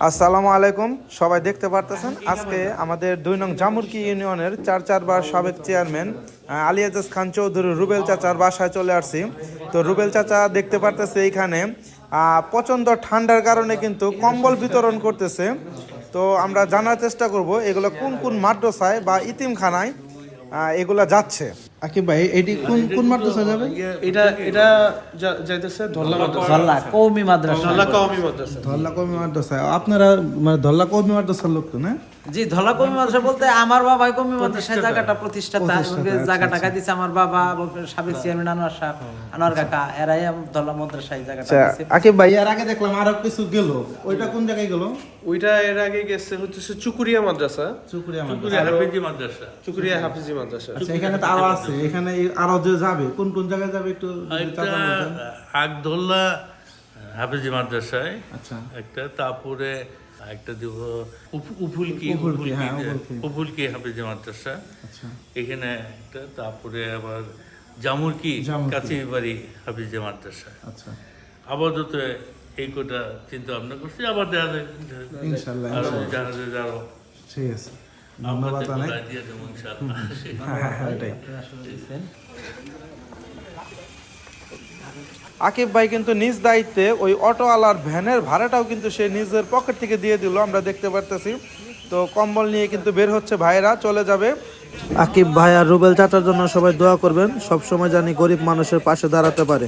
আসসালামু আলাইকুম, সবাই দেখতে পারতেছেন আজকে আমাদের ২ নং জামুরকি ইউনিয়নের ৪ সাবেক চেয়ারম্যান আলী এজাজ খান চৌধুরী রুবেল চাচার বাসায় চলে আসছি। তো রুবেল চাচা দেখতে পারতেছে এইখানে প্রচণ্ড ঠান্ডার কারণে কিন্তু কম্বল বিতরণ করতেছে। তো আমরা জানার চেষ্টা করব এগুলো কোন কোন মাদ্রাসায় বা ইতিমখানায় এগুলা যাচ্ছে। আকিব ভাই, এটি কোন কোন মাদ্রাসা যাবে? এটা যাইতেছে ধল্লা কওমি মাদ্রাসা। ধল্লা কওমি মাদ্রাসা। আপনারা মানে ধল্লা কওমি মাদ্রাসার লোক তো না? জি, ধলা কওমি মাদ্রাসা বলতে আমার বাবা কওমি মাদ্রাসায় জায়গাটা প্রতিষ্ঠাতা, জায়গা টাকা দিছে আমার বাবা, সাবেক চেয়ারম্যান আনোয়ার সাহেব, আনোয়ার কাকা, এরাই ধলা মাদ্রাসায় জায়গাটা দিছে। আকিব ভাই, এর আগে দেখলাম আরো কিছু গেল, ওইটা কোন জায়গায় গেল? ওইটা এর আগে গেছে হচ্ছে চুকুরিয়া মাদ্রাসা, চুকুরিয়া চুকুরিয়া হাফিজি মাদ্রাসা। আচ্ছা, এখানে তো আরো আছে, এখানে আরো যে যাবে কোন কোন জায়গায় যাবে একটু আগদোল্লা হাফিজি মাদ্রাসায় আচ্ছা একটা, তারপরে একটা দিব উফুলকি হাফিজি মাদ্রাসা, আচ্ছা এখানে একটা, তারপরে আবার জামুরকি কাছিবাড়ি হাফিজি মাদ্রাসা। আচ্ছা, আপাতত এই কোটা চিন্তা ভাবনা করছি, আবার দেখা যায় ইনশাআল্লাহ আরো আরো ঠিক আছে, ধন্যবাদ অনেক। দিয়ে দেবো ইনশাআল্লাহ। এটাই। আকিব ভাই কিন্তু নিজ দায়িত্বে ওই অটোওয়ালার ভ্যানের ভাড়াটাও কিন্তু সে নিজের পকেট থেকে দিয়ে দিল, আমরা দেখতে পারতেছি। তো কম্বল নিয়ে কিন্তু বের হচ্ছে, ভাইরা চলে যাবে। আকিব ভাই আর রুবেল চাচার জন্য সবাই দোয়া করবেন, সব সময় জানি গরিব মানুষের পাশে দাঁড়াতে পারে।